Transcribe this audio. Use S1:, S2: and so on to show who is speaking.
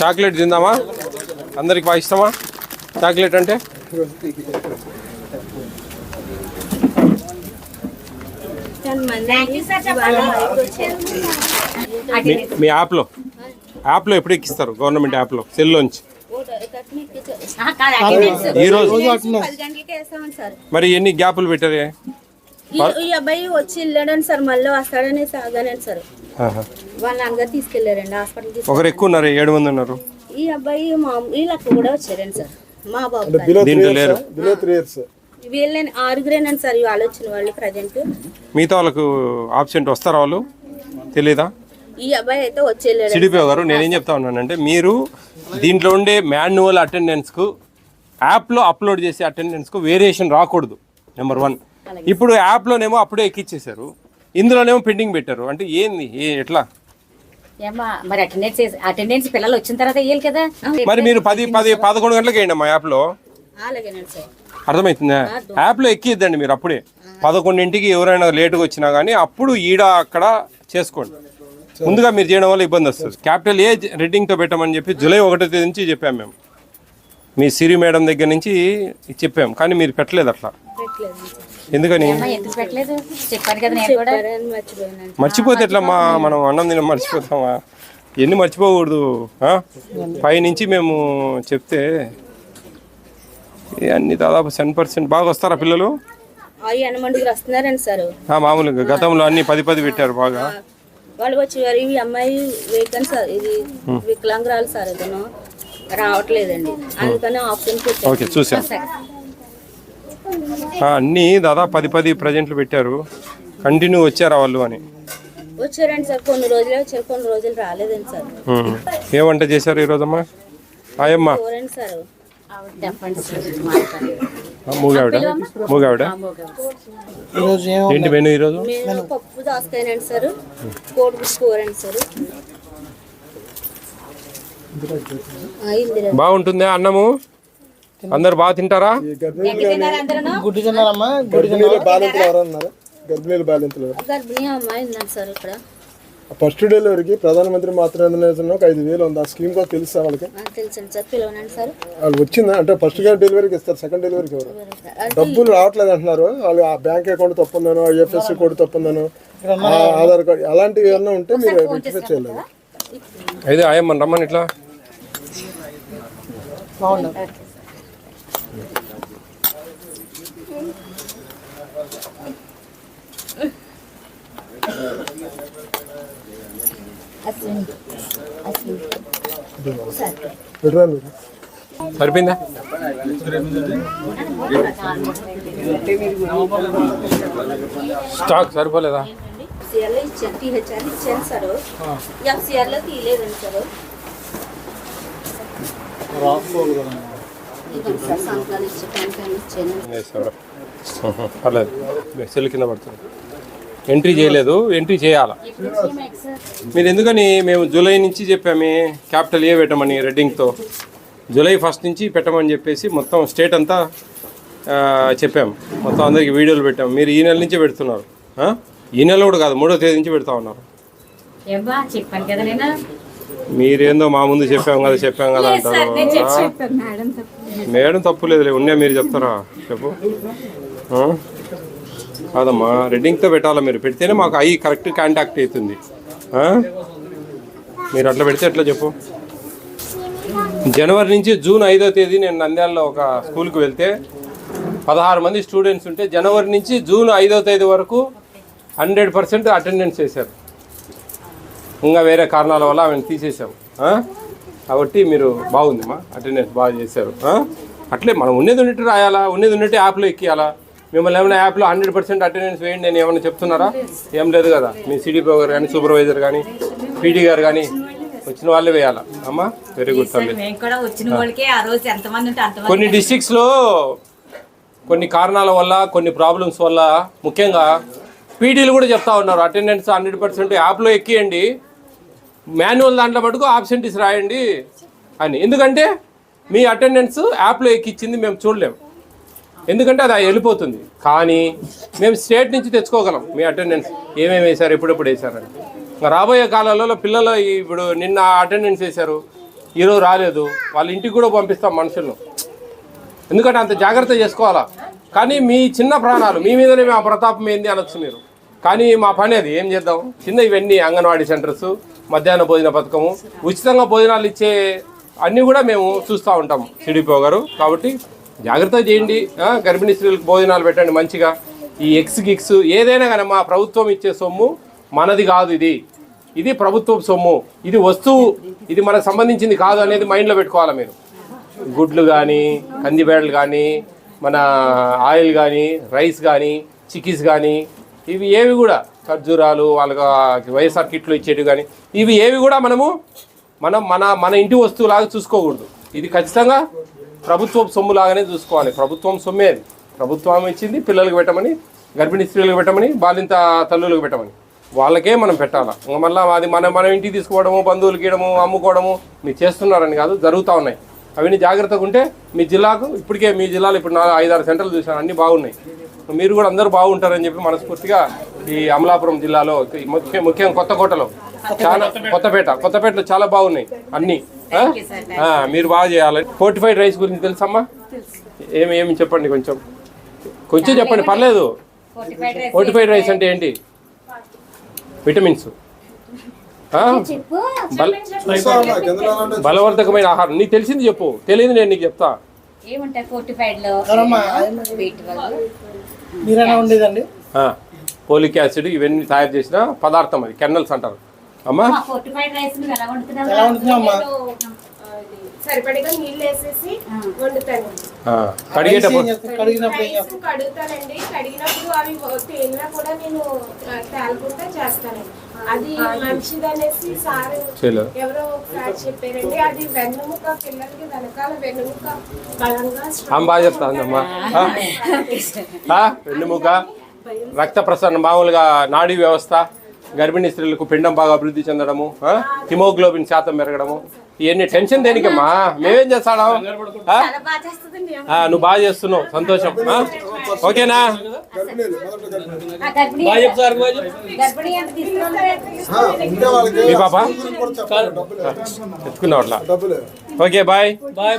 S1: Chocolate తిందామా? అందరికి బాగా ఇష్టమా చాక్లెట్ అంటే? మీ యాప్లో ఎప్పుడు ఎక్కిస్తారు? గవర్నమెంట్ యాప్లో సెల్లోంచి ఈరోజు మరి ఎన్ని గ్యాపులు పెట్టారే?
S2: ఈ అబ్బాయి వచ్చి వెళ్ళాడని సార్, మళ్ళీ వస్తాడని సాగానండి సార్. వాళ్ళ నాన్నగారు తీసుకెళ్లారండి హాస్పిటల్.
S1: ఒకరు ఎక్కువ ఉన్నారు, 7 మంది ఉన్నారు.
S2: ఈ అబ్బాయి వీళ్ళకి కూడా వచ్చారండి సార్. మా బాబు
S1: దీంట్లో లేరు.
S2: వీళ్ళని 6గురేనండి సార్ వాళ్ళు వచ్చిన వాళ్ళు ప్రజెంట్.
S1: మిగతా వాళ్ళకు ఆబ్సెంట్ వస్తారా? వాళ్ళు తెలీదా?
S2: ఈ అబ్బాయి అయితే వచ్చి వెళ్ళాడు.
S1: సిడిపిఓ గారు, నేనేం చెప్తా ఉన్నానంటే, మీరు దీంట్లో ఉండే మాన్యువల్ అటెండెన్స్కు యాప్లో అప్లోడ్ చేసే అటెండెన్స్కు వేరియేషన్ రాకూడదు. నెంబర్ 1. ఇప్పుడు యాప్లోనేమో అప్పుడే ఎక్కిచ్చేశారు, ఇందులోనేమో పెండింగ్ పెట్టారు. అంటే ఏంది, ఎట్లా?
S3: మరి అటెండెన్స్ పిల్లలు వచ్చిన తర్వాత వేయాలి కదా.
S1: మరి మీరు 10-11 గంటలకు వేయండి మా యాప్లో. అర్థమవుతుందా? యాప్లో ఎక్కిద్దండి మీరు అప్పుడే. 11ంటికి ఎవరైనా లేటుగా వచ్చినా కానీ అప్పుడు ఈడ అక్కడ చేసుకోండి. ముందుగా మీరు చేయడం వల్ల ఇబ్బంది వస్తుంది. క్యాపిటల్ ఏ రెడ్డింగ్తో పెట్టమని చెప్పి జూలై 1వ తేదీ నుంచి చెప్పాము మేము. మీ సిరి మేడం దగ్గర నుంచి చెప్పాము, కానీ మీరు పెట్టలేదు. అట్లా ఎందుకని? మర్చిపోతే ఎట్లా? మనం అన్నం తిన మర్చిపోతామా? ఎన్ని మర్చిపోకూడదు. పైనుంచి మేము చెప్తే అన్ని దాదాపు 10% బాగా వస్తారా పిల్లలు? మామూలుగా గతంలో అన్ని 10 పెట్టారు బాగా.
S2: వాళ్ళు వచ్చేవారు. ఈ అమ్మాయి వేకన్ సార్, ఇది వికలాంగురాలు సార్, ఇతను రావట్లేదండి, అందుకని ఆప్షన్.
S1: ఓకే, చూసాం. అన్నీ దాదాపు 10 ప్రజెంట్లు పెట్టారు. కంటిన్యూ వచ్చారా వాళ్ళు అని?
S2: వచ్చారండి సార్. కొన్ని రోజులే వచ్చారు, కొన్ని రోజులు రాలేదండి సార్.
S1: ఏ వంట చేశారు ఈరోజమ్మా? ఆయమ్మా
S2: సార్
S1: మూగావిడ ఏంటి మెను ఈరోజు?
S2: పప్పు దోసకాయనండి సార్, కోడిగుడ్డు కూర అండి సార్.
S1: బాగుంటుందా అన్నము? అందరు బాగా తింటారా?
S2: గర్భిణీ అమ్మాయి ఉందండి సార్ ఇక్కడ.
S4: ఫస్ట్ డెలివరీకి ప్రధానమంత్రి మాతృవందన యోజన 5,000 ఉంది. ఆ స్కీమ్ కూడా తెలుసా వాళ్ళకి?
S2: తెలుసండి సార్, పిలవనండి సార్.
S4: వాళ్ళు వచ్చిందా అంటే ఫస్ట్ డెలివరీకి ఇస్తారు, సెకండ్ డెలివరీకి ఎవరు డబ్బులు రావట్లేదు అంటున్నారు. వాళ్ళు ఆ బ్యాంక్ అకౌంట్ తప్పుందనో, ఐఎఫ్ఎస్సి కోడ్ తప్పుందనో, ఆధార్ కార్డు అలాంటివి ఏమన్నా ఉంటే మీరు రెక్టిఫై చేయలేదు.
S1: అయితే ఆయమ్మని రమ్మని ఇట్లా. సరిపోయిందా? స్టాక్ సరిపోలేదా?
S2: ఇచ్చాను సార్, ఎఫ్సిఆర్ లో తీయలేదండి సార్.
S1: పర్లేదు, సెల్ కింద పడుతుంది. ఎంట్రీ చేయలేదు, ఎంట్రీ చేయాలా మీరు? ఎందుకని మేము జూలై నుంచి చెప్పామే క్యాపిటల్ ఏ పెట్టమని రెడ్డింగ్తో. జూలై 1 నుంచి పెట్టమని చెప్పేసి మొత్తం స్టేట్ అంతా చెప్పాము. మొత్తం అందరికి వీడియోలు పెట్టాము. మీరు ఈ నెల నుంచే పెడుతున్నారు. ఈ నెల కూడా కాదు, 3వ తేదీ నుంచి పెడతా ఉన్నారు. మీరేందో మా ముందు చెప్పాం కదా అంటారు. మేడం తప్పు లేదులే, ఉన్నా మీరు చెప్తారా? చెప్పు. కాదమ్మా, రెడ్డింగ్తో పెట్టాలా. మీరు పెడితేనే మాకు అవి కరెక్ట్ కాంటాక్ట్ అవుతుంది. మీరు అట్లా పెడితే ఎట్లా చెప్పు? జనవరి నుంచి జూన్ 5వ తేదీ నేను నంద్యాలలో ఒక స్కూల్కి వెళ్తే 16 మంది స్టూడెంట్స్ ఉంటే జనవరి నుంచి జూన్ 5వ తేదీ వరకు 100% అటెండెన్స్ చేశారు. ఇంకా వేరే కారణాల వల్ల ఆమెను తీసేసాం. కాబట్టి మీరు బాగుందమ్మా, అటెండెన్స్ బాగా చేశారు. అట్లే మనం ఉన్నది ఉన్నట్టు రాయాలా, ఉన్నది ఉన్నట్టు యాప్లో ఎక్కియాలా. మిమ్మల్ని ఏమైనా యాప్లో 100% అటెండెన్స్ వేయండి అని ఏమైనా చెప్తున్నారా? ఏం లేదు కదా. మీ సిడిపిఓ గారు కానీ, సూపర్వైజర్ కానీ, పీడీ గారు కానీ వచ్చిన వాళ్ళే వేయాలా. అమ్మా, వెరీ గుడ్ తల్లి. కొన్ని డిస్ట్రిక్ట్స్లో కొన్ని కారణాల వల్ల, కొన్ని ప్రాబ్లమ్స్ వల్ల, ముఖ్యంగా పీడీలు కూడా చెప్తా ఉన్నారు అటెండెన్స్ 100% యాప్లో ఎక్కియండి, మాన్యువల్ దాంట్లో మటుకు ఆబ్సెంటీస్ రాయండి అని. ఎందుకంటే మీ అటెండెన్స్ యాప్లో ఎక్కిచ్చింది మేము చూడలేము, ఎందుకంటే అది వెళ్ళిపోతుంది. కానీ మేము స్టేట్ నుంచి తెచ్చుకోగలం మీ అటెండెన్స్ ఏమేమి వేశారు, ఎప్పుడెప్పుడు వేశారని. రాబోయే కాలాలలో పిల్లలు ఇప్పుడు నిన్న అటెండెన్స్ వేశారు, ఈరోజు రాలేదు, వాళ్ళ ఇంటికి కూడా పంపిస్తాం మనుషులను. ఎందుకంటే అంత జాగ్రత్త చేసుకోవాలా. కానీ మీ చిన్న ప్రాణాలు మీ మీదనే మా ప్రతాపం ఏంది అనొచ్చు మీరు. కానీ మా పని అది, ఏం చేద్దాం. చిన్న ఇవన్నీ అంగన్వాడీ సెంటర్స్, మధ్యాహ్న భోజన పథకము, ఉచితంగా భోజనాలు ఇచ్చే అన్నీ కూడా మేము చూస్తూ ఉంటాం సిడిపో గారు. కాబట్టి జాగ్రత్త చేయండి. గర్భిణీ స్త్రీలకు భోజనాలు పెట్టండి మంచిగా. ఈ ఎక్స్ గిక్స్ ఏదైనా కానీ మా ప్రభుత్వం ఇచ్చే సొమ్ము మనది కాదు. ఇది ప్రభుత్వం సొమ్ము, ఇది వస్తువు, ఇది మనకు సంబంధించింది కాదు అనేది మైండ్లో పెట్టుకోవాలి మీరు. గుడ్లు కానీ, కందిబేడలు కానీ, మన ఆయిల్ కానీ, రైస్ కానీ, చిక్కీస్ కానీ, ఇవి ఏవి కూడా ఖర్జూరాలు, వాళ్ళకి వైఎస్ఆర్ కిట్లు ఇచ్చేటివి కానీ, ఇవి ఏవి కూడా మన ఇంటి వస్తువులాగా చూసుకోకూడదు. ఇది ఖచ్చితంగా ప్రభుత్వం సొమ్ము లాగానే చూసుకోవాలి. ప్రభుత్వం సొమ్మే అది. ప్రభుత్వం ఇచ్చింది పిల్లలకు పెట్టమని, గర్భిణీ స్త్రీలకు పెట్టమని, బాలింత తల్లులకు పెట్టమని, వాళ్ళకే మనం పెట్టాలా. మళ్ళీ అది మన ఇంటికి తీసుకోవడము, బంధువులకి ఇవ్వడము, అమ్ముకోవడము మీరు చేస్తున్నారని కాదు, జరుగుతూ ఉన్నాయి. అవన్నీ జాగ్రత్తగా ఉంటే మీ జిల్లాకు ఇప్పటికే మీ జిల్లాలో ఇప్పుడు 5-6 సెంటర్లు చూసాను, అన్నీ బాగున్నాయి. మీరు కూడా అందరూ బాగుంటారని చెప్పి మనస్ఫూర్తిగా ఈ అమలాపురం జిల్లాలో ముఖ్యంగా కొత్తకోటలో చాలా కొత్తపేటలో చాలా బాగున్నాయి అన్నీ. మీరు బాగా చేయాలి. ఫోర్టిఫైడ్ రైస్ గురించి తెలుసమ్మా? ఏమి చెప్పండి, కొంచెం చెప్పండి, పర్లేదు. ఫోర్టిఫైడ్ రైస్ అంటే ఏంటి? విటమిన్స్, బలవర్ధకమైన ఆహారం. నీకు తెలిసింది చెప్పు, తెలియదు నేను నీకు చెప్తా.
S3: ఏముంటాయి ఫోర్టిఫైడ్ లో?
S4: ఉండేదండి
S1: పోలిక్ యాసిడ్ ఇవన్నీ తయారు చేసిన పదార్థం, అది కెర్నల్స్ అంటారు అమ్మా.
S3: ఫోర్టిఫైడ్ రైస్ ఎలా వండుతున్నామా?
S5: సరిపడిగా నీళ్ళు వేసేసి వండుతాను. కడుగుతానండి. కడిగినప్పుడు అవి తేలినా కూడా నేను తేలకుండా చేస్తానండి. అది మంచిదనేసి సార్ ఎవరో ఒకసారి చెప్పారండి. అది వెన్నుముక, పిల్లలకి వెనకాల వెన్నుముక బలంగా
S1: బాగా చెప్తానమ్మా. వెన్నుముక, రక్త ప్రసరణ, మామూలుగా నాడీ వ్యవస్థ, గర్భిణీ స్త్రీలకు పిండం బాగా అభివృద్ధి చెందడము, హిమోగ్లోబిన్ శాతం పెరగడము, ఇవన్నీ టెన్షన్ దేనికమ్మా? మేమేం చేస్తాడా? నువ్వు బాగా చేస్తున్నావు, సంతోషం. ఓకేనా? మీ పాప తెచ్చుకున్నావు అట్లా. Okay, bye. బాయ్.